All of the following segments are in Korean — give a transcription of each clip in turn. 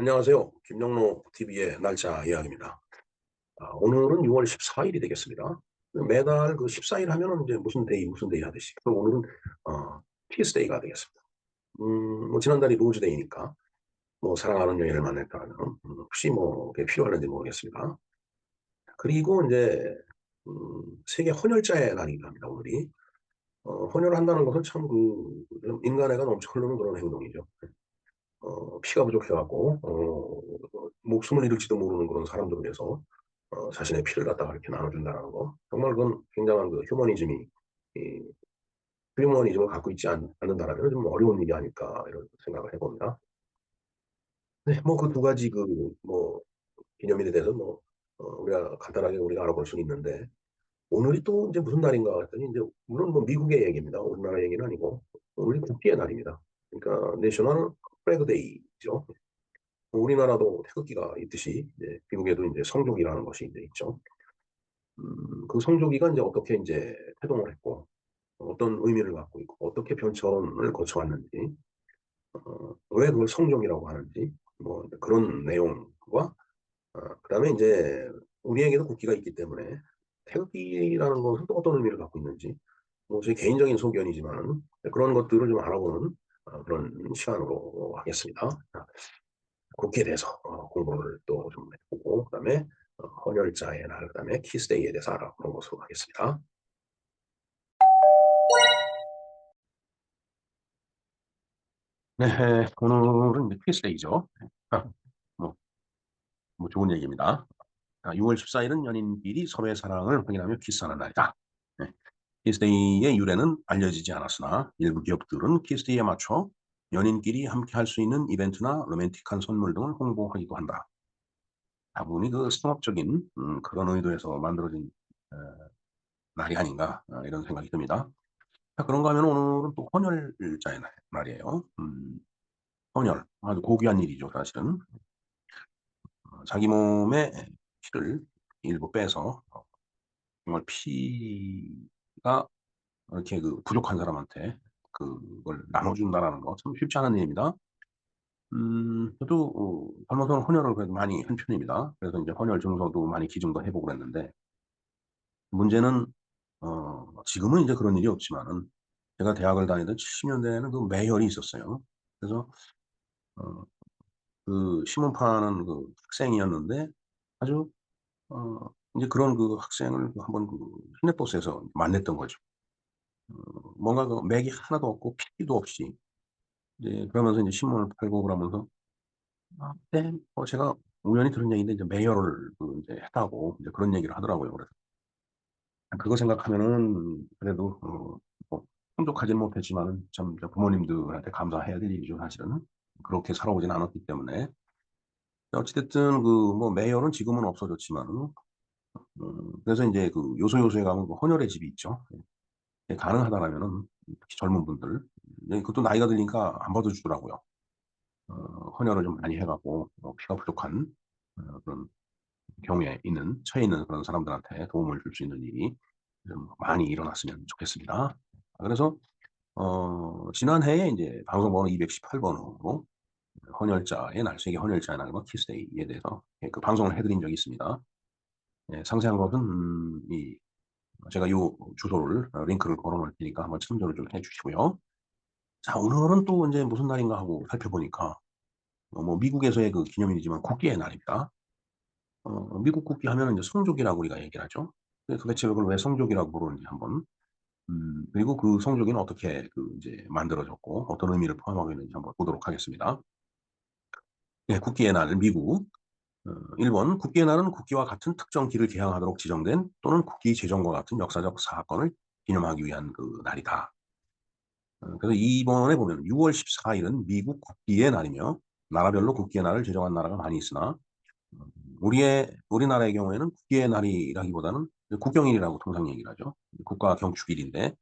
안녕하세요. 김영로 TV의 날짜 이야기입니다. 오늘은 6월 14일이 되겠습니다. 매달 그 14일 하면은 이제 무슨 데이 하듯이. 그럼 오늘은, 피스데이가 되겠습니다. 뭐, 지난달이 로즈데이니까, 뭐, 사랑하는 여인을 만났다면, 혹시 뭐, 그게 필요할는지 모르겠습니다. 그리고 이제, 세계 헌혈자의 날이기도 합니다, 오늘이. 헌혈한다는 것은 참 인간애가 넘쳐 흐르는 그런 행동이죠. 피가 부족해갖고, 목숨을 잃을지도 모르는 그런 사람들을 위해서, 자신의 피를 갖다가 이렇게 나눠준다는 거. 정말 그건 굉장한 이 휴머니즘을 갖고 있지 않는다라면 좀 어려운 일이 아닐까, 이런 생각을 해봅니다. 네, 뭐 그 두 가지 기념일에 대해서 우리가 간단하게 우리가 알아볼 수는 있는데, 오늘이 또 이제 무슨 날인가 했더니, 이제, 물론 뭐 미국의 얘기입니다. 우리나라 얘기는 아니고, 우리 국기의 날입니다. 그러니까, 내셔널 플래그 데이죠. 우리나라도 태극기가 있듯이 이제 미국에도 이제 성조기라는 것이 이제 있죠. 그 성조기가 이제 어떻게 이제 태동을 했고 어떤 의미를 갖고 있고 어떻게 변천을 거쳐왔는지 왜 그걸 성조기라고 하는지 뭐 그런 내용과 그다음에 이제 우리에게도 국기가 있기 때문에 태극기라는 것은 또 어떤 의미를 갖고 있는지 뭐 제 개인적인 소견이지만 그런 것들을 좀 알아보는 그런 시간으로 하겠습니다. 국기에 대해서 공부를 또 좀 해보고 그다음에 헌혈자의 날 그다음에 키스데이에 대해서 알아보는 것으로 하겠습니다. 네, 오늘은 이제 키스데이죠. 아, 뭐, 뭐 좋은 얘기입니다. 6월 14일은 연인끼리 서로의 사랑을 확인하며 키스하는 날이다. 네, 키스데이의 유래는 알려지지 않았으나 일부 기업들은 키스데이에 맞춰 연인끼리 함께 할 수 있는 이벤트나 로맨틱한 선물 등을 홍보하기도 한다. 다분히 그 상업적인 그런 의도에서 만들어진 어, 날이 아닌가 이런 생각이 듭니다. 자, 그런가 하면 오늘은 또 헌혈자의 날이에요. 헌혈 아주 고귀한 일이죠, 사실은. 자기 몸에 피를 일부 빼서 정말 피가 이렇게 부족한 사람한테 그걸 나눠준다라는 거 참 쉽지 않은 일입니다. 저도 젊어서 헌혈을 그래도 많이 한 편입니다. 그래서 이제 헌혈 증서도 많이 기증도 해보고 그랬는데 문제는 지금은 이제 그런 일이 없지만은 제가 대학을 다니던 70년대에는 그 매혈이 있었어요. 그래서 어 그 신문 파는 그 학생이었는데 아주 어 인제 그런 그 학생을 한번 시내버스에서 만났던 거죠. 뭔가 맥이 하나도 없고 필기도 없이 이제 그러면서 인제 신문을 팔고 그러면서 네 제가 우연히 들은 얘기인데 이제 매혈을 인제 했다고 이제 그런 얘기를 하더라고요. 그래서 그거 생각하면은 그래도 뭐 풍족하지는 못했지만은 참 부모님들한테 감사해야 될 일이죠 사실은. 그렇게 살아오진 않았기 때문에. 어찌 됐든 뭐 매열은 지금은 없어졌지만은 그래서 인제 요소요소에 가면 헌혈의 집이 있죠. 예 가능하다라면은 특히 젊은 분들 그것도 나이가 들니까 안 받아 주더라고요. 헌혈을 좀 많이 해 갖고 피가 부족한 그런 경우에 처해 있는 그런 사람들한테 도움을 줄 수 있는 일이 좀 많이 일어났으면 좋겠습니다. 그래서 지난해에 인제 방송번호 218 번으로 헌혈자의 날, 세계 헌혈자의 날과 키스데이에 대해서 방송을 해 드린 적이 있습니다. 예 상세한 것은 제가 요 주소를 링크를 걸어 놓을 테니까 한번 참조를 좀 해 주시고요. 자, 오늘은 또 인제 무슨 날인가 하고 살펴보니까 뭐 미국에서의 기념일이지만 국기의 날입니다. 미국 국기 하면은 이제 성조기라고 우리가 얘기를 하죠. 근데 도대체 그걸 왜 성조기라고 부르는지 한번 그리고 그 성조기는 어떻게 인제 만들어졌고 어떤 의미를 포함하고 있는지 한번 보도록 하겠습니다. 예 국기의 날 미국. 1 번 국기의 날은 국기와 같은 특정 기를 개항하도록 지정된 또는 국기 제정과 같은 역사적 사건을 기념하기 위한 날이다. 그래서 이번에 보면 6월 14일은 미국 국기의 날이며 나라별로 국기의 날을 제정한 나라가 많이 있으나 우리나라의 경우에는 국기의 날이라기보다는 국경일이라고 통상 얘기를 하죠. 국가 경축일인데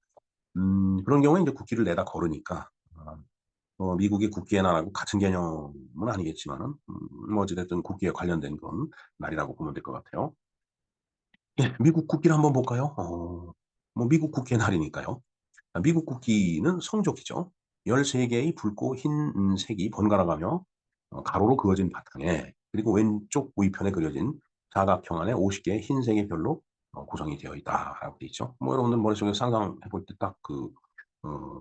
그런 경우에 인제 국기를 내다 걸으니까 미국의 국기의 날하고 같은 개념은 아니겠지만은 뭐 어찌 됐든 국기에 관련된 그런 날이라고 보면 될 것 같아요. 예. 미국 국기를 한번 볼까요? 뭐 미국 국기의 날이니까요. 미국 국기는 성조기죠. 13 개의 붉고 흰 색이 번갈아 가며 가로로 그어진 바탕에 그리고 왼쪽 우위편에 그려진 사각형 안에 50개의 흰색의 별로 구성이 되어 있다라고 되어 있죠. 뭐 여러분들 머릿속에 상상해 볼 때 딱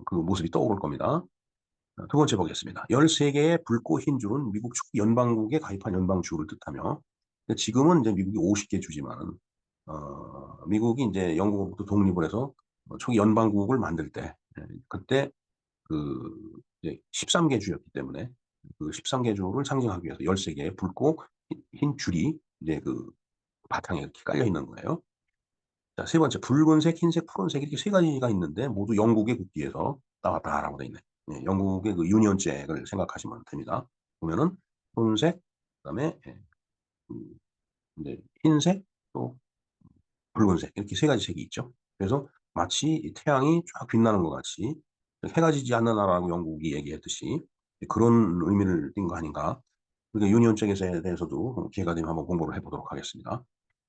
그 모습이 떠오를 겁니다. 두 번째 보겠습니다. 13개의 붉고 흰 줄은 미국 축구 연방국에 가입한 연방주를 뜻하며 지금은 이제 미국이 50개 주지만은 미국이 이제 영국으로부터 독립을 해서 초기 연방국을 만들 때 그때 그 이제 13개 주였기 때문에 그 13개 주를 상징하기 위해서 13개의 붉고 흰 줄이 이제 그 바탕에 이렇게 깔려 있는 거예요. 자, 세 번째 붉은색, 흰색, 푸른색 이렇게 세 가지가 있는데 모두 영국의 국기에서 나왔다라고 돼 있네. 예, 영국의 그 유니언 잭을 생각하시면 됩니다. 보면은 푸른색, 그다음에 음, 이제 흰색, 또 붉은색 이렇게 세 가지 색이 있죠. 그래서 마치 태양이 쫙 빛나는 것 같이 해가 지지 않는 나라라고 영국이 얘기했듯이 그런 의미를 띈 거 아닌가. 그러니까 유니온 잭에 대해서도 기회가 되면 한번 공부를 해보도록 하겠습니다.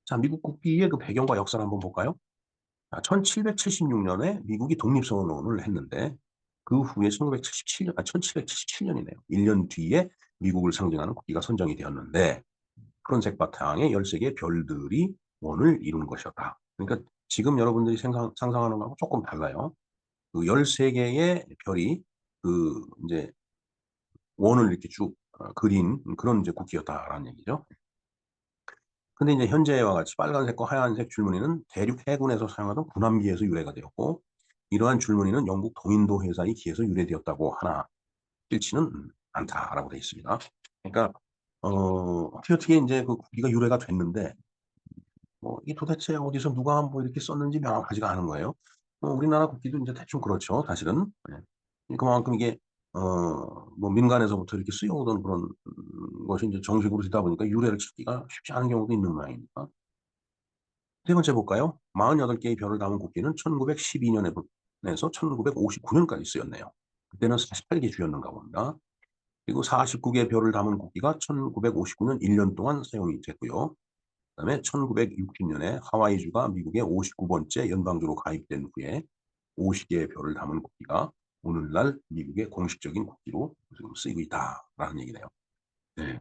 자, 미국 국기의 그 배경과 역사를 한번 볼까요? 1776년에 미국이 독립선언을 했는데 그 후에 1777년이네요. 1년 뒤에 미국을 상징하는 국기가 선정이 되었는데 푸른색 바탕에 13개의 별들이 원을 이루는 것이었다. 그러니까 지금 여러분들이 상상하는 거하고 조금 달라요. 그 13개의 별이 그 이제 원을 이렇게 쭉 그린 그런 이제 국기였다라는 얘기죠. 근데 이제 현재와 같이 빨간색과 하얀색 줄무늬는 대륙 해군에서 사용하던 군함기에서 유래가 되었고 이러한 줄무늬는 영국 동인도 회사의 기에서 유래되었다고 하나 싫지는 않다라고 되어 있습니다. 그러니까 어떻게 이제 그 국기가 유래가 됐는데 뭐 이 도대체 어디서 누가 뭐 이렇게 썼는지 명확하지가 않은 거예요. 우리나라 국기도 이제 대충 그렇죠, 사실은. 예. 그만큼 이게 뭐 민간에서부터 이렇게 쓰여오던 그런 것이 이제 정식으로 되다 보니까 유래를 찾기가 쉽지 않은 경우도 있는 모양입니다. 세 번째 볼까요? 48개의 별을 담은 국기는 1912년에서 1959년까지 쓰였네요. 그때는 48개 주였는가 봅니다. 그리고 49개의 별을 담은 국기가 1959년 1년 동안 사용이 됐고요. 그다음에 1960년에 하와이주가 미국의 59번째 연방주로 가입된 후에 50개의 별을 담은 국기가 오늘날 미국의 공식적인 국기로 지금 쓰이고 있다라는 얘기네요. 네.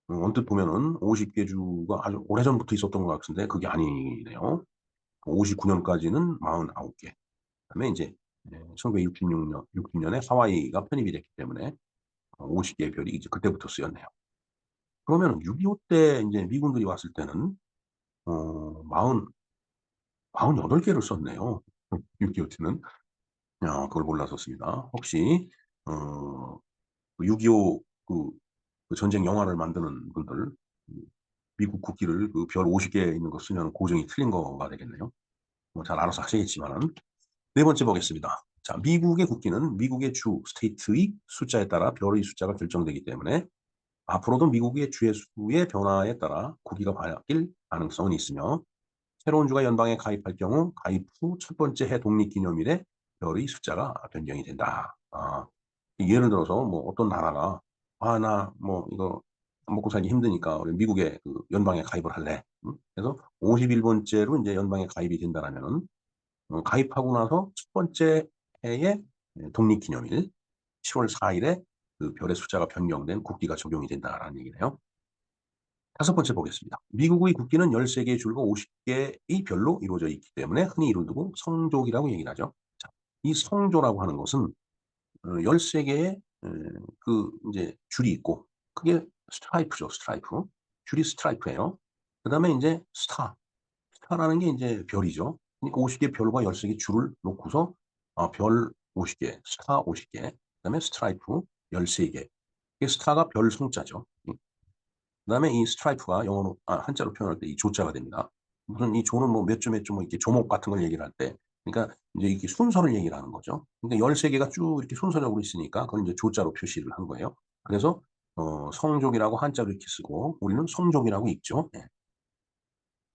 언뜻 보면은 50개 주가 아주 오래전부터 있었던 것 같은데 그게 아니네요. 59년까지는 49개. 그다음에 이제 1966년 60년에 하와이가 편입이 됐기 때문에 50개의 별이 이제 그때부터 쓰였네요. 그러면 6.25 때 이제 미군들이 왔을 때는 어 48개를 썼네요. 6.25 때는. 야, 그걸 몰랐었습니다. 혹시 어 6.25 그 전쟁 영화를 만드는 분들 미국 국기를 그 별 50개 있는 거 쓰면 고정이 틀린 거가 되겠네요. 뭐 잘 알아서 하시겠지만은. 네 번째 보겠습니다. 자, 미국의 국기는 미국의 주 스테이트의 숫자에 따라 별의 숫자가 결정되기 때문에 앞으로도 미국의 주의 수의 변화에 따라 국기가 바뀔 가능성은 있으며 새로운 주가 연방에 가입할 경우 가입 후 첫 번째 해 독립기념일에 별의 숫자가 변경이 된다. 예를 들어서 뭐 어떤 나라가 나 뭐 이거 먹고 살기 힘드니까 우리 미국의 그 연방에 가입을 할래. 그래서 51번째로 이제 연방에 가입이 된다라면은 가입하고 나서 첫 번째 해의 독립기념일 10월 4일에 그 별의 숫자가 변경된 국기가 적용이 된다라는 얘기네요. 다섯 번째 보겠습니다. 미국의 국기는 13개의 줄과 50개의 별로 이루어져 있기 때문에 흔히 이를 두고 성족이라고 얘기를 하죠. 자, 이 성조라고 하는 것은 13개의 그 이제 줄이 있고 그게 스트라이프죠, 스트라이프. 줄이 스트라이프예요. 그다음에 이제 스타라는 게 이제 별이죠. 그러니까 50개 별과 13개 줄을 놓고서 별 50개, 스타 50개, 그다음에 스트라이프 13개. 이게 스타가 별 송자죠. 그다음에 이 스트라이프가 영어로 한자로 표현할 때 이 조자가 됩니다. 무슨 이 조는 뭐 몇 조 몇 조 뭐 이렇게 조목 같은 걸 얘기를 할 때 그러니까 이제 이렇게 순서를 얘기를 하는 거죠. 그러니까 13개가 쭉 이렇게 순서적으로 있으니까 그걸 이제 조자로 표시를 한 거예요. 그래서 성족이라고 한자로 이렇게 쓰고 우리는 성족이라고 읽죠. 네.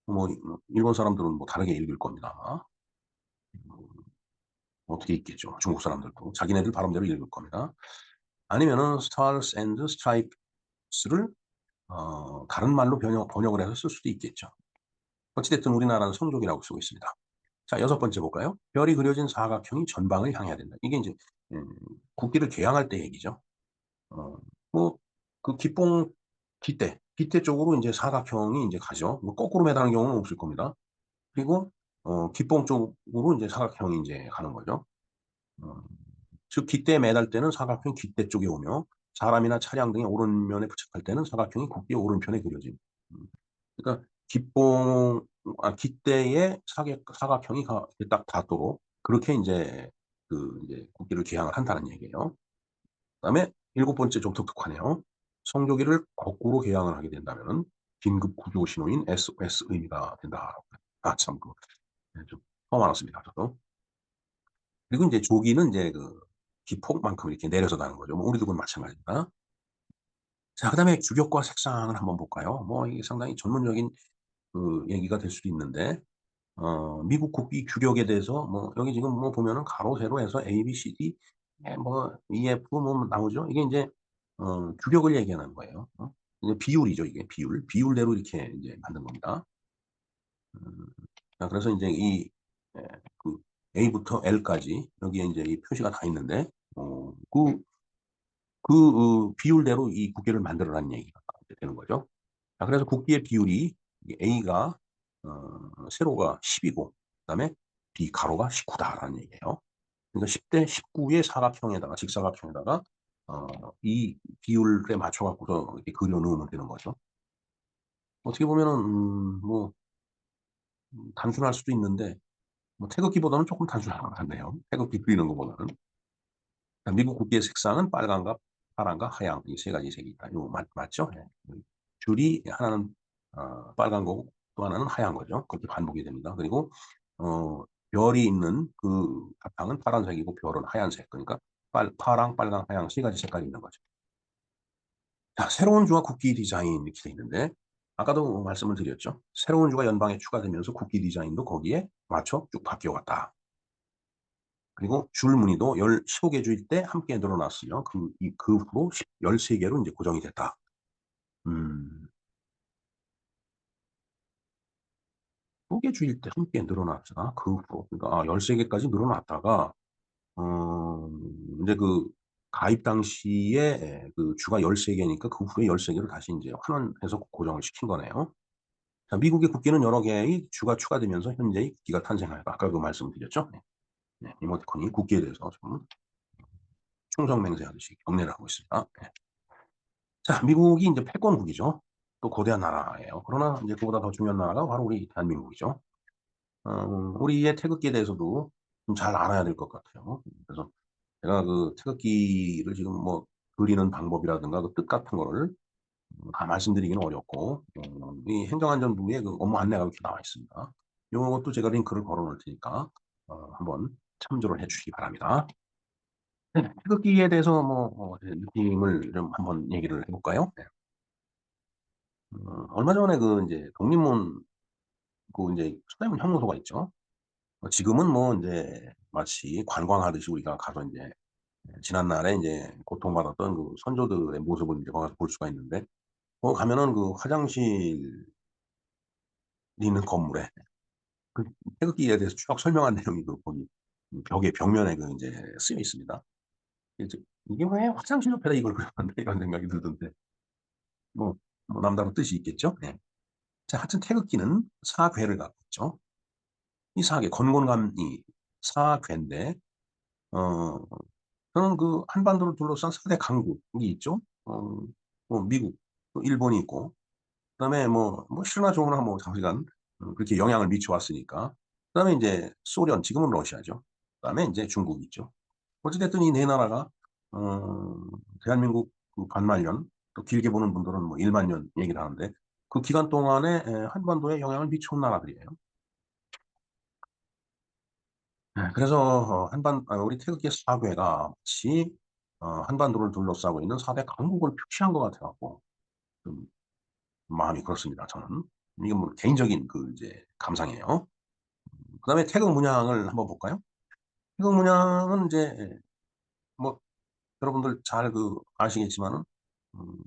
뭐 일본 사람들은 뭐 다르게 읽을 겁니다. 아마. 어떻게 읽겠죠. 중국 사람들도 자기네들 발음대로 읽을 겁니다. 아니면은 Stars and Stripes를 다른 말로 번역을 해서 쓸 수도 있겠죠. 어찌됐든 우리나라는 성족이라고 쓰고 있습니다. 자, 여섯 번째 볼까요? 별이 그려진 사각형이 전방을 향해야 된다. 이게 이제 국기를 개양할 때 얘기죠. 어, 뭐 그 기뽕 깃대 쪽으로 인제 사각형이 인제 가죠. 뭐 거꾸로 매다는 경우는 없을 겁니다. 그리고 기뽕 쪽으로 인제 사각형이 인제 가는 거죠. 어 즉 깃대에 매달 때는 사각형이 깃대 쪽에 오며 사람이나 차량 등의 오른면에 부착할 때는 사각형이 국기의 오른편에 그려짐. 음. 그러니까 깃봉 깃대에 사각형이 이렇게 딱 닿도록 그렇게 인제 인제 국기를 개항을 한다는 얘기예요. 그다음에 일곱 번째 좀 독특하네요. 성조기를 거꾸로 개항을 하게 된다면은 긴급 구조 신호인 SOS 의미가 된다라고. 참 네 좀 처음 알았습니다 저도. 그리고 인제 조기는 인제 기폭만큼 이렇게 내려서 나는 거죠. 뭐 우리도 그건 마찬가지입니다. 자 그다음에 규격과 색상을 한번 볼까요? 뭐 이게 상당히 전문적인 얘기가 될 수도 있는데 미국 국기 규격에 대해서 뭐 여기 지금 뭐 보면은 가로 세로 해서 A, B, C, D 뭐 EF 뭐 나오죠. 이게 인제 규격을 얘기하는 거예요. 이게 비율이죠 이게 비율. 비율대로 이렇게 인제 만든 겁니다. 음 자 그래서 인제 예 그 A부터 L까지 여기에 인제 이 표시가 다 있는데 어 그 비율대로 이 국기를 만들어라는 얘기가 이제 되는 거죠. 자 그래서 국기의 비율이 이게 A가 세로가 10 이고 그다음에 B 가로가 19 다라는 얘기예요. 그러니까 10대 19의 사각형에다가 직사각형에다가 이 비율에 맞춰 갖고서 이렇게 그려 놓으면 되는 거죠. 어떻게 보면은 뭐 단순할 수도 있는데 뭐 태극기보다는 쪼끔 단순한 것 같네요. 태극기 그리는 것보다는. 미국 국기의 색상은 빨강과 파랑과 하양 이 세 가지 색이 있다. 요거 맞죠? 예. 줄이 하나는 빨간 거고 또 하나는 하얀 거죠. 그렇게 반복이 됩니다. 그리고 어 별이 있는 그 바탕은 파란색이고 별은 하얀색. 그러니까 파랑, 빨강, 하양 세 가지 색깔이 있는 거죠. 자 새로운 주가 국기 디자인 이렇게 돼 있는데 아까도 말씀을 드렸죠. 새로운 주가 연방에 추가되면서 국기 디자인도 거기에 맞춰 쭉 바뀌어 왔다. 그리고 줄 무늬도 15개 주일 때 함께 늘어났으며 그 후로 13 개로 인제 고정이 됐다. 음. 15개 주일 때 함께 늘어났으나 그 후로 그러니까 13 개까지 늘어났다가 인제 가입 당시에 주가 13 개니까 그 후에 13 개로 다시 인제 환원해서 고정을 시킨 거네요. 자 미국의 국기는 여러 개의 주가 추가되면서 현재의 국기가 탄생하였다. 아까 그 말씀을 드렸죠. 네. 네. 이모티콘이 국기에 대해서 좀 충성맹세하듯이 경례를 하고 있습니다. 네. 자 미국이 인제 패권국이죠. 또 거대한 나라예요. 그러나 인제 그보다 더 중요한 나라가 바로 우리 대한민국이죠. 우리의 태극기에 대해서도 좀 잘 알아야 될 것 같아요. 그래서 제가 태극기를 지금 뭐 그리는 방법이라든가 그 뜻 같은 거를 다 말씀드리기는 어렵고 이 행정안전부의 업무 안내가 이렇게 나와 있습니다. 요것도 제가 링크를 걸어 놓을 테니까 한번 참조를 해 주시기 바랍니다. 네. 태극기에 대해서 뭐 느낌을 좀 한번 얘기를 해 볼까요? 네. 얼마 전에 인제 독립문 인제 서대문 형무소가 있죠. 지금은 뭐 인제 마치 관광하듯이 우리가 가서 인제 지난날에 인제 고통받았던 선조들의 모습을 인제 거기 가서 볼 수가 있는데 거기 가면은 화장실이 있는 건물에 그 태극기에 대해서 쭉 설명한 내용이 거기 벽에 벽면에 인제 쓰여 있습니다. 이제 '이게 왜 화장실 옆에다 이걸 그려 놨나.' 이런 생각이 들던데 뭐 남다른 뜻이 있겠죠? 네. 자 하여튼 태극기는 사괴를 갖고 있죠. 이 사괴 건곤감이 사괴인데 어 저는 한반도를 둘러싼 4대 강국이 있죠. 뭐 미국 또 일본이 있고 그다음에 싫으나 좋으나 장시간 그렇게 영향을 미쳐 왔으니까 그다음에 인제 소련 지금은 러시아죠. 그다음에 인제 중국이 있죠. 어찌 됐든 이 네 나라가 어 대한민국 반만년 또 길게 보는 분들은 1만 년 얘기를 하는데 그 기간 동안에 한반도에 영향을 미쳐 온 나라들이에요. 네. 그래서 우리 태극기의 사괴가 마치 한반도를 둘러싸고 있는 4대 강국을 표시한 것 같아 갖고 좀 마음이 그렇습니다 저는. 이건 개인적인 이제 감상이에요. 그다음에 태극 문양을 한번 볼까요? 태극 문양은 인제 뭐 여러분들 잘 아시겠지만은 음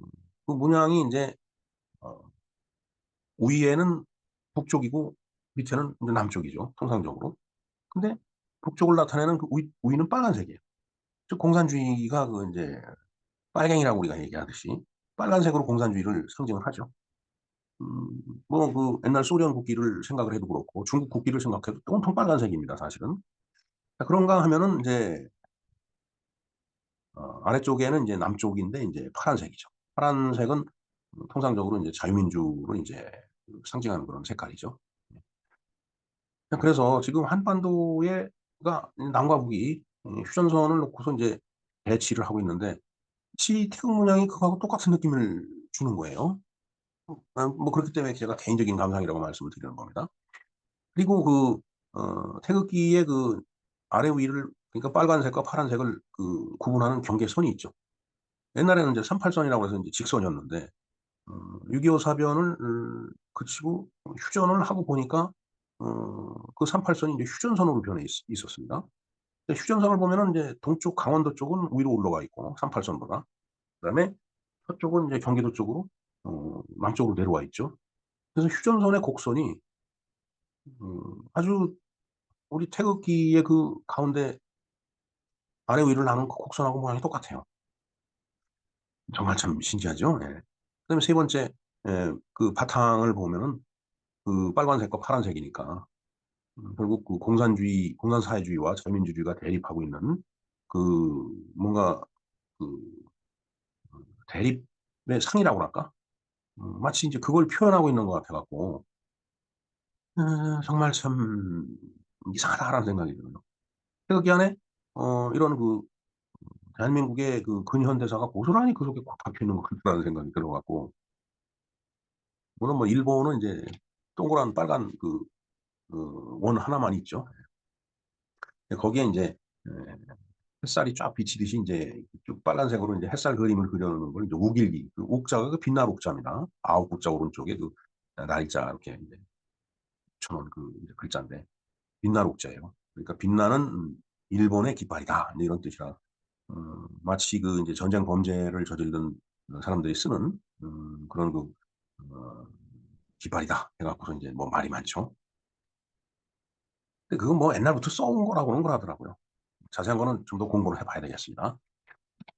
문양이 인제 어 위에는 북쪽이고 밑에는 인제 남쪽이죠 통상적으로. 근데 북쪽을 나타내는 위는 빨간색이에요. 즉 공산주의가 인제 빨갱이라고 우리가 얘기하듯이. 빨간색으로 공산주의를 상징을 하죠. 뭐 옛날 소련 국기를 생각을 해도 그렇고 중국 국기를 생각해도 온통 빨간색입니다, 사실은. 자, 그런가 하면은 인제 아래쪽에는 인제 남쪽인데 인제 파란색이죠. 파란색은 통상적으로 인제 자유민주를 인제 상징하는 그런 색깔이죠. 예. 그래서 지금 한반도에 가 남과 북이 휴전선을 놓고서 인제 대치를 하고 있는데 마치 태극 문양이 그거하고 똑같은 느낌을 주는 거예요. 뭐 그렇기 때문에 제가 개인적인 감상이라고 말씀을 드리는 겁니다. 그리고 태극기의 아래 위를, 그러니까 빨간색과 파란색을 구분하는 경계선이 있죠. 옛날에는 이제 38선이라고 해서 인제 직선이었는데 6.25 사변을 그치고 휴전을 하고 보니까 그 38선이 이제 휴전선으로 변해 있었습니다. 근데 휴전선을 보면은 인제 동쪽 강원도 쪽은 위로 올라가 있고 38선보다. 그다음에 서쪽은 이제 경기도 쪽으로 남쪽으로 내려와 있죠. 그래서 휴전선의 곡선이 아주 우리 태극기의 가운데 아래 위를 나눈 그 곡선하고 모양이 똑같아요. 정말 참 신기하죠. 예. 그다음에 세 번째, 바탕을 보면은 빨간색과 파란색이니까 결국 공산사회주의와 자유민주주의가 대립하고 있는 그 뭔가 그 대립의 상이라고 할까? 마치 인제 그걸 표현하고 있는 것 같아 갖고 정말 참 '이상하다.'라는 생각이 들어요. 태극기 안에 이런 대한민국의 근현대사가 고스란히 그 속에 꽉 박혀 있는 것 같다는 생각이 들어 갖고, 물론 뭐 일본은 인제 동그란 빨간 원 하나만 있죠. 근데 거기에 인제 예 햇살이 쫙 비치듯이 인제 쭉 빨간색으로 인제 햇살 그림을 그려 놓은 걸 이제 우길기, 옥자가 빛날 옥자입니다. 아홉 글자 오른쪽에 날짜 이렇게 인제 붙여 놓은 이제 글자인데 빛날 옥자예요. 그러니까 빛나는 일본의 깃발이다, 인제 이런 뜻이라 마치 인제 전쟁 범죄를 저지른 사람들이 쓰는 그런 어 깃발이다 해 갖고서 인제 뭐 말이 많죠. 근데 그건 뭐 옛날부터 써온 거라고는 그러더라고요. 자세한 거는 좀 더 공부를 해 봐야 되겠습니다.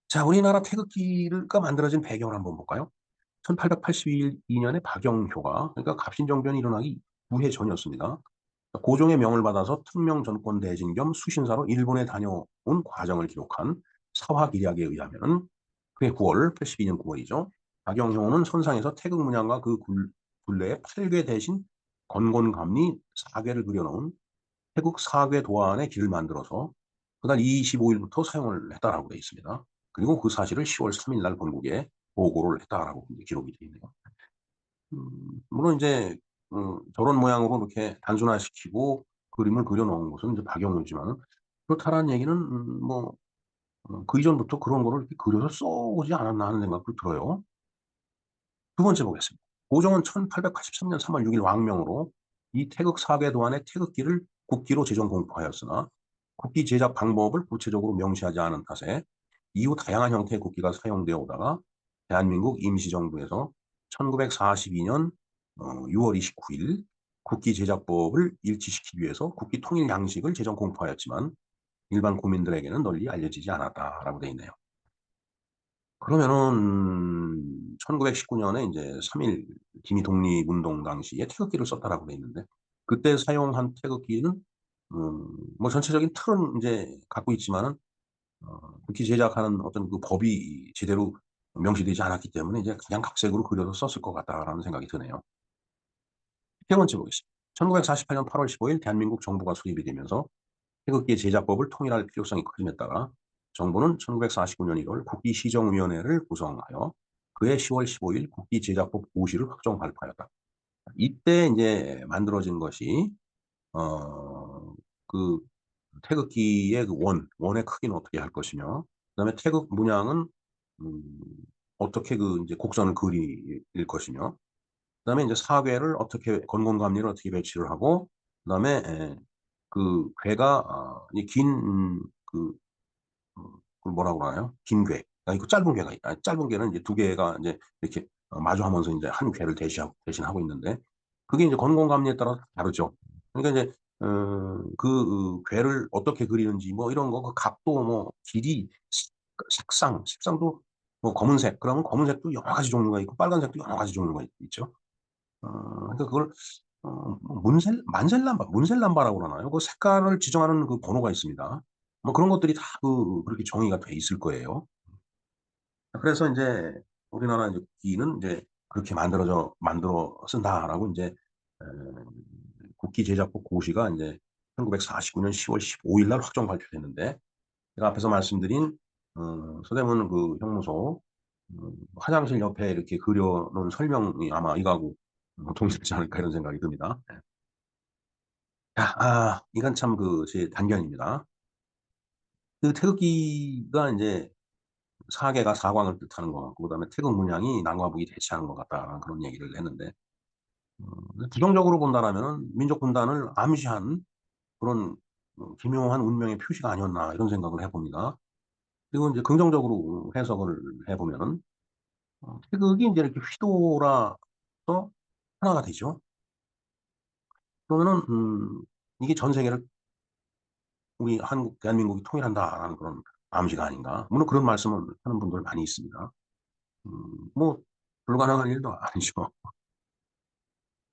자, 우리나라 태극기를 만들어진 배경을 한번 볼까요? 1882 년에 박영효가, 그러니까 갑신정변이 일어나기 2해 전이었습니다. 고종의 명을 받아서 특명 전권 대진 겸 수신사로 일본에 다녀온 과정을 기록한 사화기략에 의하면은, 그게 9월, 82년 9월이죠. 박영효는 선상에서 태극 문양과 굴레에 8궤 대신 건곤감리 4궤를 그려 놓은 태국 사궤 도안의 길을 만들어서 그달 25 일부터 사용을 했다라고 되어 있습니다. 그리고 그 사실을 10월 3일 날 본국에 보고를 했다라고 이제 기록이 되어 있네요. 물론 인제 저런 모양으로 이렇게 단순화시키고 그림을 그려 놓은 것은 이제 박영효지만은, 그렇다라는 얘기는 뭐 그 이전부터 그런 거를 이렇게 그려서 써 오지 않았나 하는 생각도 들어요. 두 번째 보겠습니다. 고종은 1883년 3월 6일 왕명으로 이 태극 사궤 도안의 태극기를 국기로 제정 공포하였으나 국기 제작 방법을 구체적으로 명시하지 않은 탓에 이후 다양한 형태의 국기가 사용되어 오다가 대한민국 임시정부에서 1942년 6월 29일 국기 제작법을 일치시키기 위해서 국기 통일 양식을 제정 공포하였지만 일반 국민들에게는 널리 알려지지 않았다라고 되어 있네요. 그러면은 1919 년에 인제 3.1 기미 독립운동 당시에 태극기를 썼다라고 돼 있는데, 그때 사용한 태극기는 뭐 전체적인 틀은 인제 갖고 있지만은 국기 제작하는 어떤 법이 제대로 명시되지 않았기 때문에 이제 그냥 각색으로 그려서 썼을 것 같다라는 생각이 드네요. 세 번째 보겠습니다. 1948년 8월 15일 대한민국 정부가 수립이 되면서 태극기 제작법을 통일할 필요성이 커짐에 따라 정부는 1949년 1월 국기시정위원회를 구성하여 그해 10월 15일 국기제작법 고시를 확정 발표하였다. 이때 인제 만들어진 것이 어 그 태극기의 원의 크기는 어떻게 할 것이며, 그다음에 태극 문양은 음 어떻게 인제 곡선을 그릴 것이며, 그다음에 인제 사궤를 어떻게 건곤감리를 어떻게 배치를 하고, 그다음에 궤가 이 그걸 뭐라고 그러나요? 긴 궤. 그 짧은 궤가 짧은 궤는 이제 두 개가 인제 이렇게 마주하면서 인제 한 궤를 대신하고 있는데, 그게 인제 건곤감리에 따라서 다르죠. 그러니까 이제 궤를 어떻게 그리는지 뭐 이런 거, 각도 뭐 길이, 색상도 뭐 검은색 그러면 검은색도 여러 가지 종류가 있고 빨간색도 여러 가지 종류가 있죠. 그러니까 그걸 뭐 문셀람바라고 그러나요? 그 색깔을 지정하는 그 번호가 있습니다. 뭐 그런 것들이 다 그렇게 정의가 돼 있을 거예요. 그래서 인제 우리나라 이제 국기는 인제 그렇게 만들어 쓴다라고 인제 에 국기 제작국 고시가 인제 1949년 10월 15일 날 확정 발표됐는데 제가 앞에서 말씀드린 서대문 그 형무소 화장실 옆에 이렇게 그려 놓은 설명이 아마 이거하고 동일하지 않을까 이런 생각이 듭니다. 예. 이건 참 제 단견입니다. 그 태극기가 인제 사계가 사광을 뜻하는 것 같고 그다음에 태극 문양이 남과 북이 대치하는 것 같다라는 그런 얘기를 했는데 부정적으로 본다라면은 '민족 분단을 암시한 그런 기묘한 운명의 표시가 아니었나.' 이런 생각을 해 봅니다. 그리고 인제 긍정적으로 해석을 해 보면은 태극이 인제 이렇게 휘돌아서 하나가 되죠. 그러면은 이게 '전 세계를 우리 한국 대한민국이 통일한다.'라는 그런 암시가 아닌가. 물론 그런 말씀을 하는 분들 많이 있습니다. 뭐 불가능한 일도 아니죠.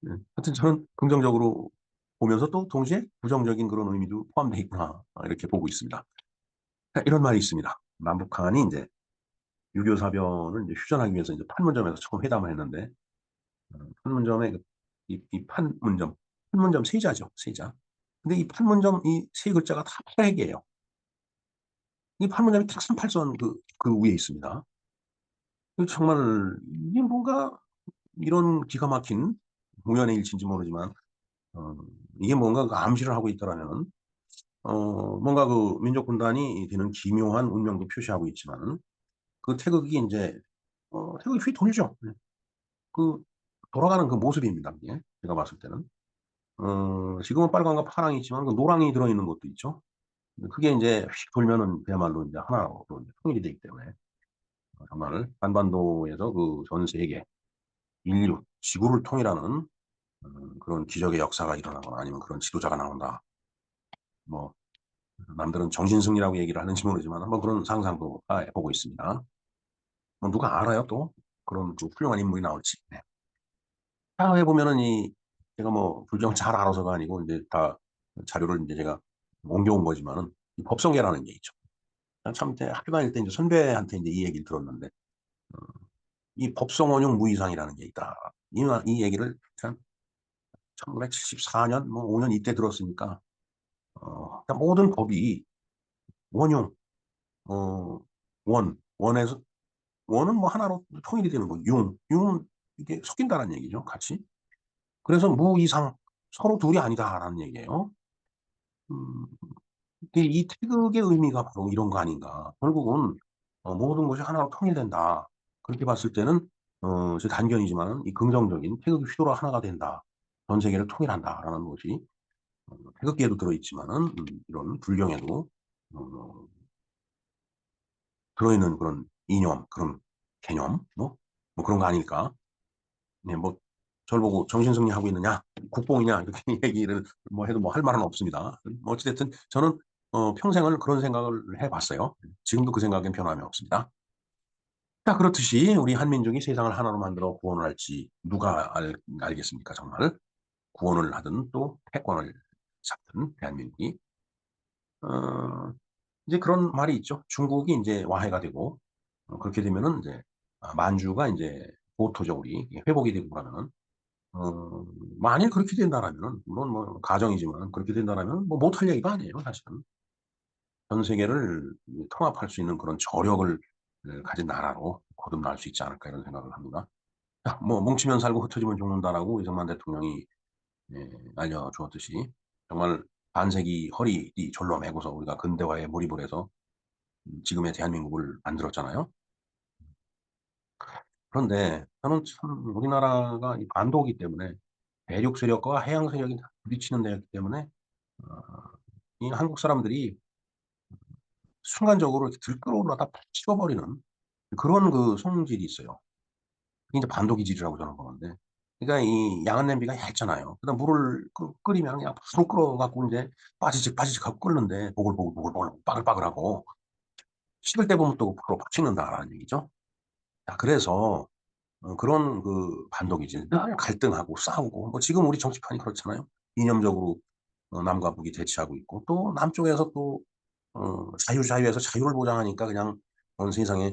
네. 하여튼 저는 긍정적으로 보면서 또 동시에 부정적인 그런 의미도 포함되어 있구나 이렇게 보고 있습니다. 이런 말이 있습니다. 남북한이 인제 6.25 사변을 이제 휴전하기 위해서 이제 판문점에서 처음 회담을 했는데 판문점의 판문점 세자죠, 세자. 근데 이 판문점 이 세 글자가 다 팔획이에요. 이 판문점이 딱 38선 그 위에 있습니다. 정말 이게 뭔가 이런 기가 막힌 우연의 일치인지 모르지만 어 이게 뭔가 암시를 하고 있더라면은 뭔가 민족 분단이 되는 기묘한 운명도 표시하고 있지만은 그 태극이 인제 태극이 휘돌죠. 네. 그 돌아가는 그 모습입니다 그게 제가 봤을 때는. 지금은 빨강과 파랑이 있지만 그 노랑이 들어있는 것도 있죠. 그게 인제 휙 돌면은 그야말로 인제 하나로 인제 통일이 되기 때문에 정말 한반도에서 전 세계 인류, 지구를 통일하는 그런 기적의 역사가 일어나거나 아니면 그런 지도자가 나온다. 뭐 남들은 정신승리라고 얘기를 하는지 모르지만 한번 그런 상상도 해 보고 있습니다. 뭐 누가 알아요 또? 그런 훌륭한 인물이 나올지. 네. 사회 보면은 제가 뭐 불경 잘 알아서가 아니고 인제 다 자료를 인제 제가 옮겨온 거지만은 이 법성계라는 게 있죠. 참 이제 학교 다닐 때 인제 선배한테 인제 이 얘기를 들었는데 이 법성 원흉 무이상이라는 게 있다. 이 얘기를 참 1974년 뭐 5년 이때 들었으니까 그러니까 모든 법이 원흉 어 원에서 원은 뭐 하나로 통일이 되는 거 융은 이게 섞인다는 얘기죠 같이. 그래서 무이상 서로 둘이 아니다라는 얘기예요. 음 이 태극의 의미가 바로 이런 거 아닌가. 결국은 '모든 것이 하나로 통일된다.' 그렇게 봤을 때는 제 단견이지만은 이 긍정적인 '태극이 휘돌아 하나가 된다. 전 세계를 통일한다.'라는 것이 태극기에도 들어 있지만은 이런 불경에도 어 들어 있는 그런 이념 그런 개념 뭐 그런 거 아닐까. 네 뭐 저를 보고 "정신승리하고 있느냐? 국뽕이냐?" 이렇게 얘기를 뭐 해도 뭐 할 말은 없습니다. 뭐 어찌 됐든 저는 평생을 그런 생각을 해 왔어요. 지금도 그 생각엔 변함이 없습니다. 자 그렇듯이 우리 한민족이 세상을 하나로 만들어 구원을 할지 누가 알겠습니까 정말. 구원을 하든 또 패권을 잡든 대한민국이. 어 이제 그런 말이 있죠. 중국이 인제 와해가 되고 그렇게 되면은 인제 만주가 인제 보토죠 우리. 회복이 되고 그러면은 어 만일 그렇게 된다라면은 물론 뭐 가정이지만 그렇게 된다라면 뭐 못할 얘기가 아니에요 사실은. 전 세계를 통합할 수 있는 그런 저력을 가진 나라로 거듭날 수 있지 않을까 이런 생각을 합니다. 자 뭐 "뭉치면 살고 흩어지면 죽는다."라고 이승만 대통령이 알려 주었듯이 정말 반세기 허리 절로 매고서 우리가 근대화에 몰입을 해서 지금의 대한민국을 만들었잖아요. 그런데 저는 참 우리나라가 이 반도이기 때문에 대륙 세력과 해양 세력이 다 부딪히는 데였기 때문에 어 이 한국 사람들이 순간적으로 이렇게 들끓어올라다 팍 식어버리는 그런 성질이 있어요. 그게 인제 반도 기질이라고 저는 보는데 그러니까 이 양은 냄비가 얇잖아요. 그다음 물을 끓이면 그냥 바로 끓어 갖고 인제 빠지직 빠지직하고 끓는데 보글보글 보글보글 빠글빠글하고 식을 때 보면 또 불어 팍 식는다라는 얘기죠. 자, 그래서 그런 그 반동이지. 늘 갈등하고 싸우고 뭐 지금 우리 정치판이 그렇잖아요. 이념적으로 남과 북이 대치하고 있고 또 남쪽에서 또 자유에서 자유를 보장하니까 그냥 온 세상에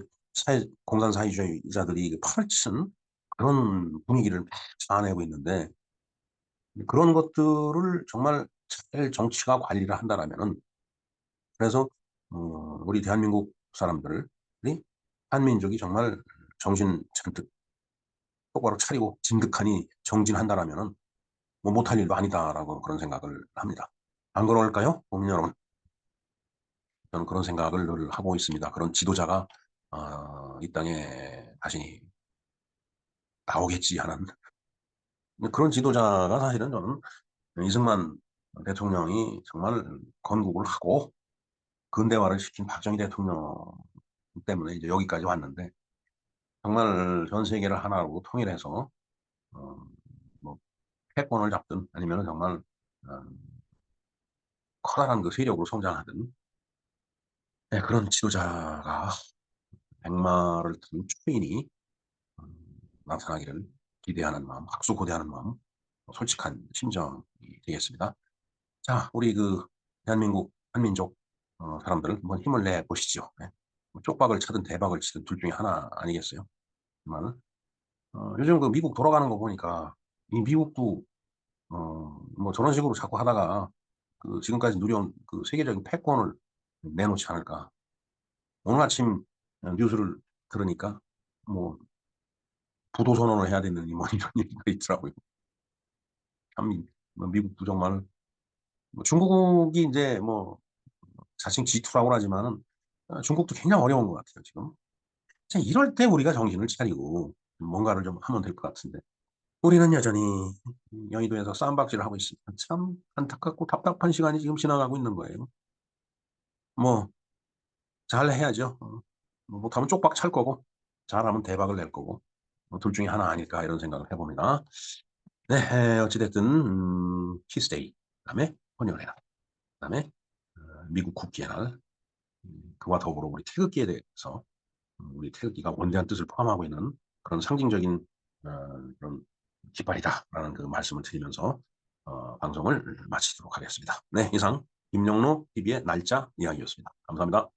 공산 사회주의자들이 펼친 그런 분위기를 자아내고 있는데 그런 것들을 정말 잘 정치가 관리를 한다라면은 그래서 우리 대한민국 사람들이 한민족이 정말 정신 잔뜩 똑바로 차리고 진득하니 정진한다라면은 뭐 못할 일도 아니다라고 그런 생각을 합니다. 안 그럴까요? 국민 여러분. 저는 그런 생각을 늘 하고 있습니다. 그런 지도자가 이 땅에 다시 나오겠지 하는 그런 지도자가 사실은 저는 이승만 대통령이 정말 건국을 하고 근대화를 시킨 박정희 대통령 때문에 이제 여기까지 왔는데 정말 전 세계를 하나로 통일해서 어, 뭐 패권을 잡든 아니면 정말 어, 커다란 그 세력으로 성장하든 네, 그런 지도자가 백마를 든 추인이 나타나기를 기대하는 마음, 학수고대하는 마음, 솔직한 심정이 되겠습니다. 자, 우리 그 대한민국 한민족 사람들 한번 힘을 내 보시죠. 네. 뭐 쪽박을 차든 대박을 치든 둘 중에 하나 아니겠어요? 정말 요즘 그 미국 돌아가는 거 보니까 이 미국도 뭐 저런 식으로 자꾸 하다가 그 지금까지 누려온 그 세계적인 패권을 내놓지 않을까. 오늘 아침 뉴스를 들으니까 뭐 부도 선언을 해야 되는 뭐 이런 얘기가 있더라고요. 참 뭐 미국도 정말 뭐 중국이 이제 뭐 자칭 G2라고 하지만은 중국도 굉장히 어려운 것 같아요 지금. 자, 이럴 때 우리가 정신을 차리고 뭔가를 좀 하면 될 것 같은데 우리는 여전히 여의도에서 쌈박질을 하고 있습니다. 참 안타깝고 답답한 시간이 지금 지나가고 있는 거예요. 뭐 잘해야죠. 뭐 못하면 쪽박 찰 거고 잘하면 대박을 낼 거고 뭐둘 중에 하나 아닐까 이런 생각을 해봅니다. 네, 어찌됐든 키스데이 그다음에 헌혈의 날 그다음에 미국 국기의 날 그와 더불어 우리 태극기에 대해서 우리 태극기가 원대한 뜻을 포함하고 있는 그런 상징적인 그런 깃발이다라는 그 말씀을 드리면서 방송을 마치도록 하겠습니다. 네, 이상 김영로 TV의 날짜 이야기였습니다. 감사합니다.